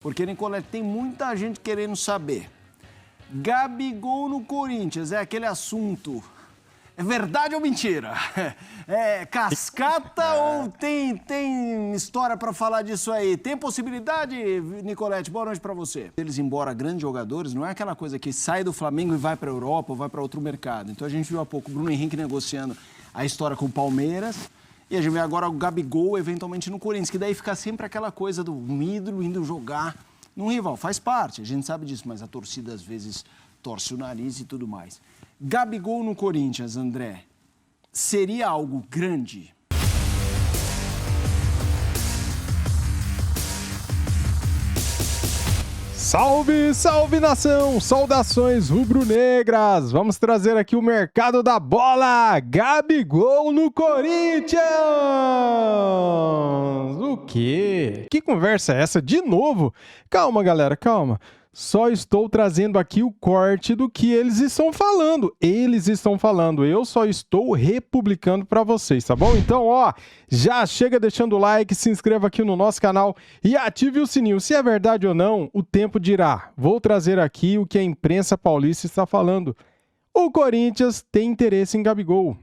Porque, Nicolete, tem muita gente querendo saber. Gabigol no Corinthians, é aquele assunto. É verdade ou mentira? É cascata ou tem história para falar disso aí? Tem possibilidade, Nicolete? Boa noite para você. Eles, embora grandes jogadores, não é aquela coisa que sai do Flamengo e vai para a Europa ou vai para outro mercado. Então a gente viu há pouco o Bruno Henrique negociando a história com o Palmeiras. E a gente vê agora o Gabigol, eventualmente, no Corinthians, que daí fica sempre aquela coisa do ídolo indo jogar num rival. Faz parte, a gente sabe disso, mas a torcida às vezes torce o nariz e tudo mais. Gabigol no Corinthians, André, seria algo grande? Salve, salve nação! Saudações rubro-negras! Vamos trazer aqui o mercado da bola! Gabigol no Corinthians! O quê? Que conversa é essa? De novo? Calma, galera, calma. Só estou trazendo aqui o corte do que eles estão falando. Eles estão falando, eu só estou republicando para vocês, tá bom? Então, ó, já chega deixando o like, se inscreva aqui no nosso canal e ative o sininho. Se é verdade ou não, o tempo dirá. Vou trazer aqui o que a imprensa paulista está falando. O Corinthians tem interesse em Gabigol.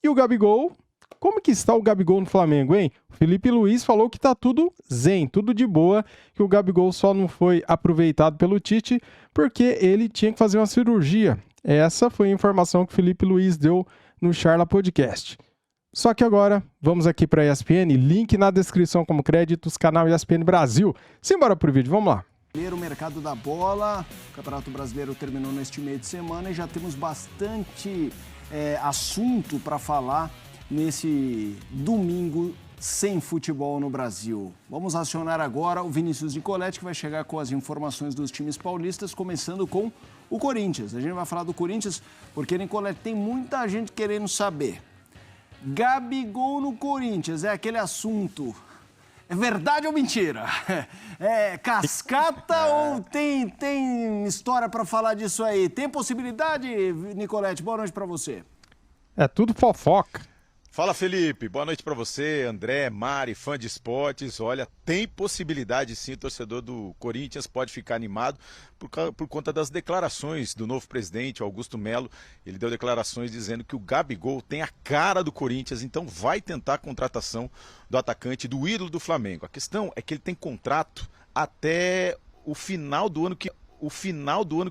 E o Gabigol? Como que está o Gabigol no Flamengo, hein? O Felipe Luiz falou que tá tudo zen, tudo de boa, que o Gabigol só não foi aproveitado pelo Tite porque ele tinha que fazer uma cirurgia. Essa foi a informação que o Felipe Luiz deu no Charla Podcast. Só que agora, vamos aqui para a ESPN, link na descrição como créditos, canal ESPN Brasil. Simbora pro vídeo, vamos lá. Primeiro, o mercado da bola, o Campeonato Brasileiro terminou neste meio de semana e já temos bastante assunto para falar nesse domingo sem futebol no Brasil. Vamos acionar agora o Vinícius Nicolete, que vai chegar com as informações dos times paulistas, começando com o Corinthians. A gente vai falar do Corinthians porque, Nicolete, tem muita gente querendo saber. Gabigol no Corinthians, é aquele assunto. É verdade ou mentira? É cascata ou tem história para falar disso aí? Tem possibilidade, Nicolete? Boa noite para você. É tudo fofoca. Fala, Felipe, boa noite para você, André, Mari, fã de esportes. Olha, tem possibilidade sim, o torcedor do Corinthians pode ficar animado por conta das declarações do novo presidente, Augusto Melo. Ele deu declarações dizendo que o Gabigol tem a cara do Corinthians, então vai tentar a contratação do atacante, do ídolo do Flamengo. A questão é que ele tem contrato até o final do ano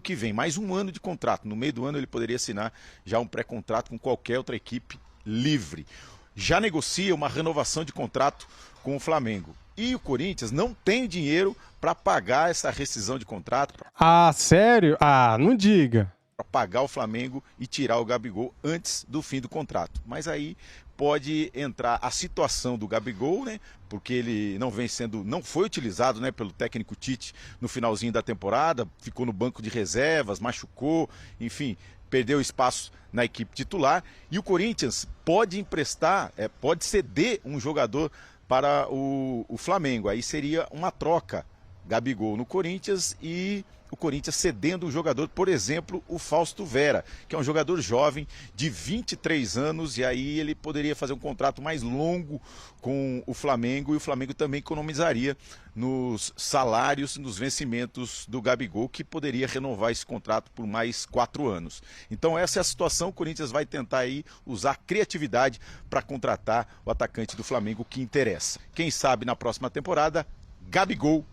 que vem, mais um ano de contrato. No meio do ano ele poderia assinar já um pré-contrato com qualquer outra equipe livre. Já negocia uma renovação de contrato com o Flamengo. E o Corinthians não tem dinheiro para pagar essa rescisão de contrato. Ah, sério? Ah, não diga. Para pagar o Flamengo e tirar o Gabigol antes do fim do contrato. Mas aí pode entrar a situação do Gabigol, né? Porque ele não foi utilizado, né, pelo técnico Tite no finalzinho da temporada, ficou no banco de reservas, machucou, enfim, perdeu espaço na equipe titular, e o Corinthians pode emprestar, pode ceder um jogador para o Flamengo. Aí seria uma troca, Gabigol no Corinthians e o Corinthians cedendo um jogador, por exemplo, o Fausto Vera, que é um jogador jovem de 23 anos, e aí ele poderia fazer um contrato mais longo com o Flamengo, e o Flamengo também economizaria nos salários, nos vencimentos do Gabigol, que poderia renovar esse contrato por mais 4 anos. Então essa é a situação, o Corinthians vai tentar aí usar criatividade para contratar o atacante do Flamengo que interessa. Quem sabe na próxima temporada, Gabigol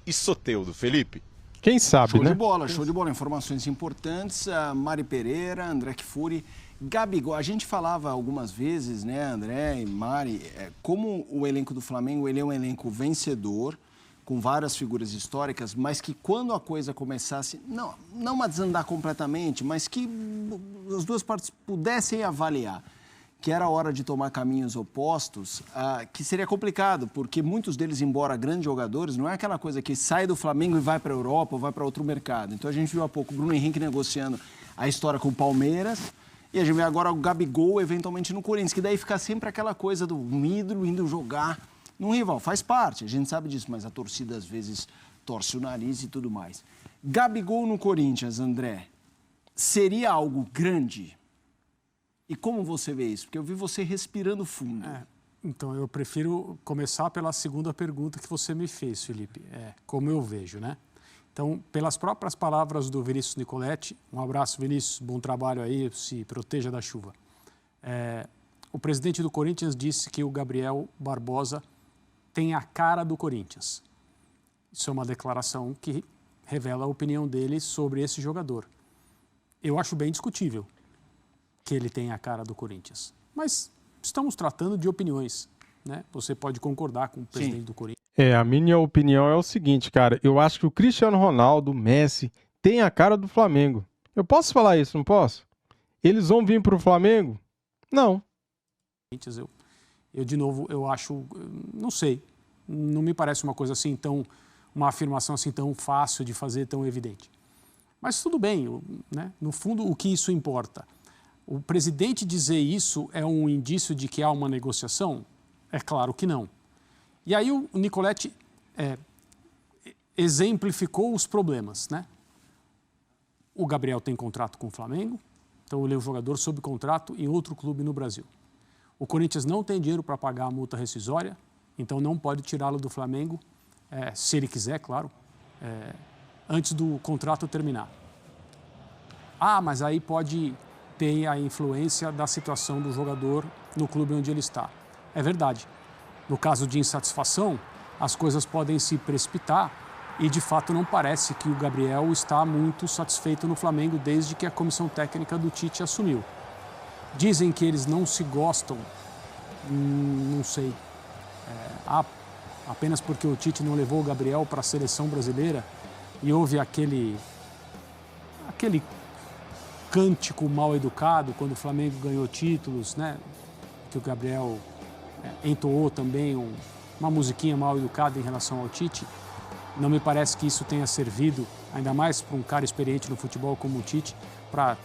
e Soteldo, Felipe. Quem sabe, né? Show de bola. Informações importantes. Mari Pereira, André Kfouri, Gabigol. A gente falava algumas vezes, né, André e Mari, como o elenco do Flamengo, ele é um elenco vencedor, com várias figuras históricas, mas que quando a coisa começasse, não a desandar completamente, mas que as duas partes pudessem avaliar que era hora de tomar caminhos opostos, que seria complicado, porque muitos deles, embora grandes jogadores, não é aquela coisa que sai do Flamengo e vai para a Europa ou vai para outro mercado. Então a gente viu há pouco o Bruno Henrique negociando a história com o Palmeiras, e a gente vê agora o Gabigol, eventualmente, no Corinthians, que daí fica sempre aquela coisa do ídolo indo jogar num rival. Faz parte, a gente sabe disso, mas a torcida às vezes torce o nariz e tudo mais. Gabigol no Corinthians, André, seria algo grande? E como você vê isso? Porque eu vi você respirando fundo. Então, eu prefiro começar pela segunda pergunta que você me fez, Felipe. Como eu vejo, né? Então, pelas próprias palavras do Vinícius Nicoletti, um abraço, Vinícius, bom trabalho aí, se proteja da chuva. O presidente do Corinthians disse que o Gabriel Barbosa tem a cara do Corinthians. Isso é uma declaração que revela a opinião dele sobre esse jogador. Eu acho bem discutível que ele tenha a cara do Corinthians. Mas estamos tratando de opiniões, né? Você pode concordar com o presidente do Corinthians. A minha opinião é o seguinte, cara. Eu acho que o Cristiano Ronaldo, Messi, tem a cara do Flamengo. Eu posso falar isso, não posso? Eles vão vir pro Flamengo? Não. Eu de novo, eu acho, não sei, não me parece uma coisa assim tão, uma afirmação assim tão fácil de fazer, tão evidente. Mas tudo bem, né? No fundo, o que isso importa? O presidente dizer isso é um indício de que há uma negociação? É claro que não. E aí o Nicoletti exemplificou os problemas, né? O Gabriel tem contrato com o Flamengo, então ele é um jogador sob contrato em outro clube no Brasil. O Corinthians não tem dinheiro para pagar a multa rescisória, então não pode tirá-lo do Flamengo, se ele quiser, claro, antes do contrato terminar. Mas aí pode ter a influência da situação do jogador no clube onde ele está. É verdade. No caso de insatisfação, as coisas podem se precipitar e, de fato, não parece que o Gabriel está muito satisfeito no Flamengo desde que a comissão técnica do Tite assumiu. Dizem que eles não se gostam, não sei. Apenas porque o Tite não levou o Gabriel para a seleção brasileira e houve aquele cântico mal educado quando o Flamengo ganhou títulos, né? Que o Gabriel entoou também uma musiquinha mal educada em relação ao Tite. Não me parece que isso tenha servido, ainda mais para um cara experiente no futebol como o Tite, para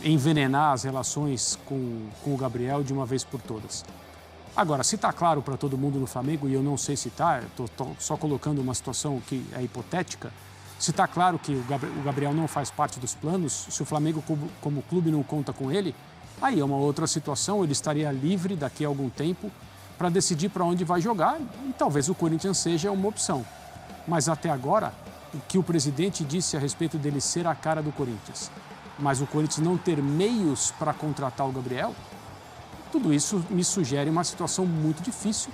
envenenar as relações com o Gabriel de uma vez por todas. Agora, se está claro para todo mundo no Flamengo, e eu não sei se está, estou só colocando uma situação que é hipotética, se está claro que o Gabriel não faz parte dos planos, se o Flamengo como clube não conta com ele, aí é uma outra situação, ele estaria livre daqui a algum tempo para decidir para onde vai jogar e talvez o Corinthians seja uma opção. Mas até agora, o que o presidente disse a respeito dele ser a cara do Corinthians, mas o Corinthians não ter meios para contratar o Gabriel, tudo isso me sugere uma situação muito difícil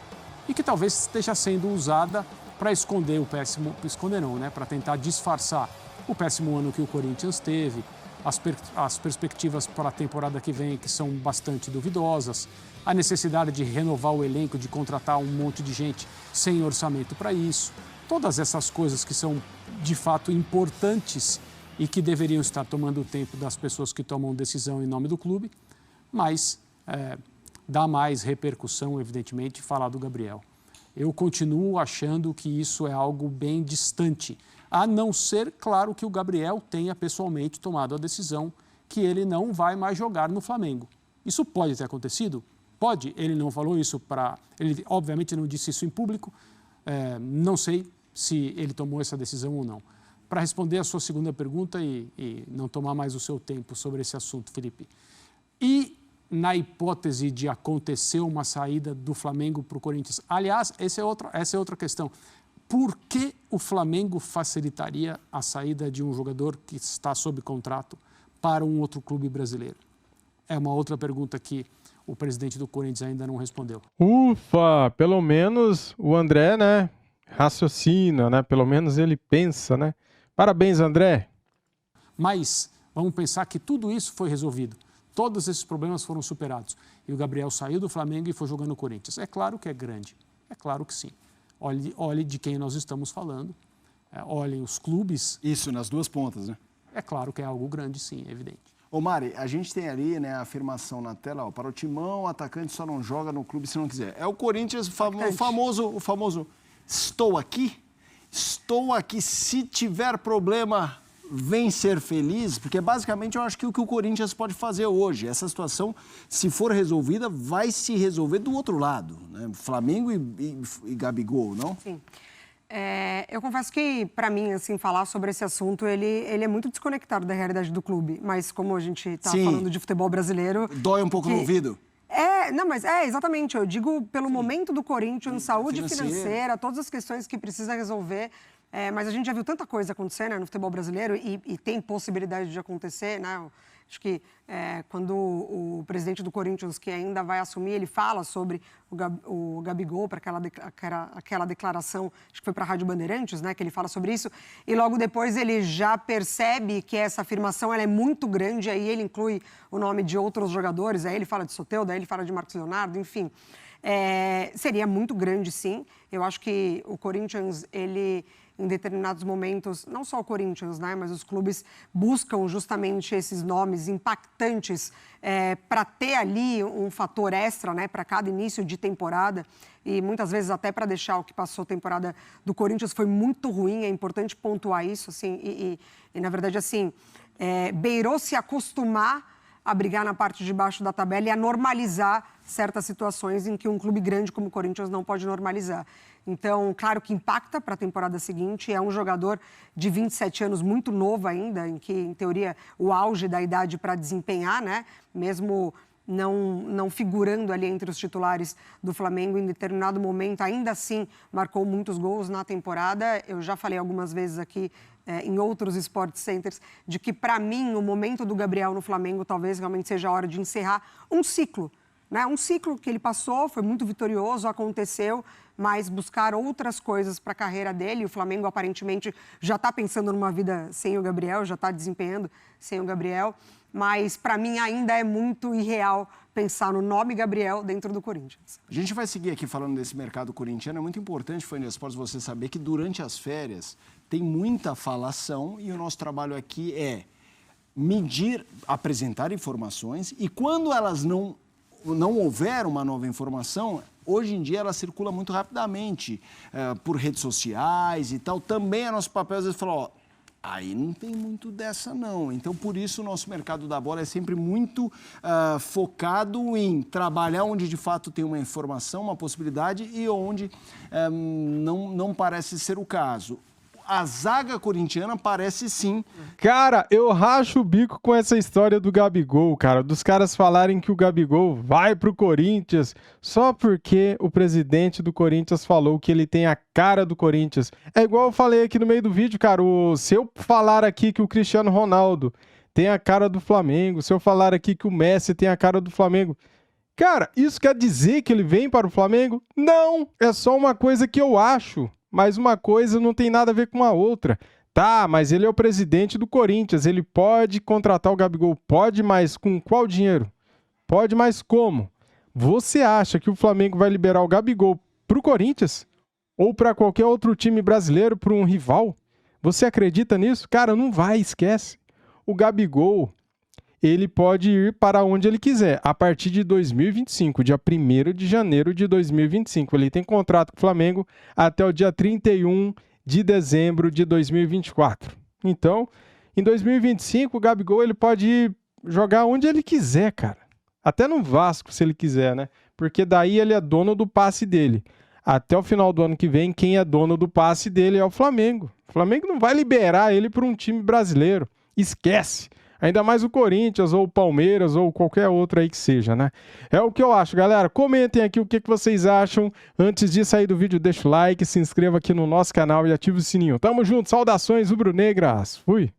e que talvez esteja sendo usada para esconder o péssimo, esconder não, né? Para tentar disfarçar o péssimo ano que o Corinthians teve, as perspectivas para a temporada que vem que são bastante duvidosas, a necessidade de renovar o elenco, de contratar um monte de gente sem orçamento para isso, todas essas coisas que são de fato importantes e que deveriam estar tomando o tempo das pessoas que tomam decisão em nome do clube, mas dá mais repercussão, evidentemente, falar do Gabriel. Eu continuo achando que isso é algo bem distante, a não ser, claro, que o Gabriel tenha pessoalmente tomado a decisão que ele não vai mais jogar no Flamengo. Isso pode ter acontecido? Pode. Ele não falou isso ele, obviamente, não disse isso em público. Não sei se ele tomou essa decisão ou não. Para responder a sua segunda pergunta e não tomar mais o seu tempo sobre esse assunto, Felipe. E na hipótese de acontecer uma saída do Flamengo para o Corinthians? Aliás, essa é outra questão. Por que o Flamengo facilitaria a saída de um jogador que está sob contrato para um outro clube brasileiro? É uma outra pergunta que o presidente do Corinthians ainda não respondeu. Ufa, pelo menos o André, né, raciocina, né? Pelo menos ele pensa, né? Parabéns, André. Mas vamos pensar que tudo isso foi resolvido. Todos esses problemas foram superados. E o Gabriel saiu do Flamengo e foi jogar no Corinthians. É claro que é grande. É claro que sim. Olhe de quem nós estamos falando. Olhem os clubes. Isso, nas duas pontas, né? É claro que é algo grande, sim, é evidente. Ô Mari, a gente tem ali, né, a afirmação na tela, para o Timão, o atacante só não joga no clube se não quiser. É o Corinthians, o famoso estou aqui, se tiver problema, vem ser feliz, porque basicamente eu acho que o que o Corinthians pode fazer hoje, essa situação, se for resolvida, vai se resolver do outro lado, né? Flamengo e Gabigol, não? Sim. Eu confesso que, para mim, assim, falar sobre esse assunto, ele é muito desconectado da realidade do clube. Mas como a gente está falando de futebol brasileiro... Dói um pouco no ouvido? Exatamente. Eu digo pelo momento do Corinthians, saúde financeira, todas as questões que precisa resolver. Mas a gente já viu tanta coisa acontecer, né, no futebol brasileiro e tem possibilidade de acontecer, né? Acho que quando o presidente do Corinthians, que ainda vai assumir, ele fala sobre o Gabigol, para aquela declaração, acho que foi para a Rádio Bandeirantes, né, que ele fala sobre isso, e logo depois ele já percebe que essa afirmação ela é muito grande, aí ele inclui o nome de outros jogadores, aí ele fala de Soteldo, aí ele fala de Marcos Leonardo, enfim. Seria muito grande, sim. Eu acho que o Corinthians, ele, em determinados momentos, não só o Corinthians, né, mas os clubes buscam justamente esses nomes impactantes para ter ali um fator extra, né, para cada início de temporada e muitas vezes até para deixar o que passou a temporada do Corinthians foi muito ruim, é importante pontuar isso, assim, e na verdade, assim, beirou se acostumar a brigar na parte de baixo da tabela e a normalizar certas situações em que um clube grande como o Corinthians não pode normalizar. Então, claro que impacta para a temporada seguinte, é um jogador de 27 anos muito novo ainda, em que, em teoria, o auge da idade para desempenhar, né? Mesmo não figurando ali entre os titulares do Flamengo em determinado momento, ainda assim marcou muitos gols na temporada. Eu já falei algumas vezes aqui em outros Sport Centers de que, para mim, o momento do Gabriel no Flamengo talvez realmente seja a hora de encerrar um ciclo, né? Um ciclo que ele passou, foi muito vitorioso, aconteceu, mas buscar outras coisas para a carreira dele. O Flamengo, aparentemente, já está pensando numa vida sem o Gabriel, já está desempenhando sem o Gabriel, mas, para mim, ainda é muito irreal pensar no nome Gabriel dentro do Corinthians. A gente vai seguir aqui falando desse mercado corintiano. É muito importante, Fania Sports, você saber que durante as férias tem muita falação e o nosso trabalho aqui é medir, apresentar informações e quando elas não houver uma nova informação, hoje em dia ela circula muito rapidamente por redes sociais e tal. Também é nosso papel, às vezes, falar, aí não tem muito dessa, não. Então, por isso, o nosso mercado da bola é sempre muito focado em trabalhar onde, de fato, tem uma informação, uma possibilidade e onde não parece ser o caso. A zaga corintiana parece sim. Cara, eu racho o bico com essa história do Gabigol, cara. Dos caras falarem que o Gabigol vai pro Corinthians só porque o presidente do Corinthians falou que ele tem a cara do Corinthians. É igual eu falei aqui no meio do vídeo, cara. Se eu falar aqui que o Cristiano Ronaldo tem a cara do Flamengo, se eu falar aqui que o Messi tem a cara do Flamengo, cara, isso quer dizer que ele vem para o Flamengo? Não! É só uma coisa que eu acho. Mas uma coisa não tem nada a ver com a outra. Tá, mas ele é o presidente do Corinthians, ele pode contratar o Gabigol, pode, mas com qual dinheiro? Pode, mas como? Você acha que o Flamengo vai liberar o Gabigol pro Corinthians? Ou para qualquer outro time brasileiro, para um rival? Você acredita nisso? Cara, não vai, esquece. O Gabigol, ele pode ir para onde ele quiser, a partir de 2025, dia 1º de janeiro de 2025. Ele tem contrato com o Flamengo até o dia 31 de dezembro de 2024. Então, em 2025, o Gabigol ele pode jogar onde ele quiser, cara. Até no Vasco, se ele quiser, né? Porque daí ele é dono do passe dele. Até o final do ano que vem, quem é dono do passe dele é o Flamengo. O Flamengo não vai liberar ele para um time brasileiro. Esquece. Ainda mais o Corinthians, ou o Palmeiras, ou qualquer outro aí que seja, né? É o que eu acho, galera. Comentem aqui o que vocês acham. Antes de sair do vídeo, deixa o like, se inscreva aqui no nosso canal e ative o sininho. Tamo junto, saudações rubro-negras. Fui!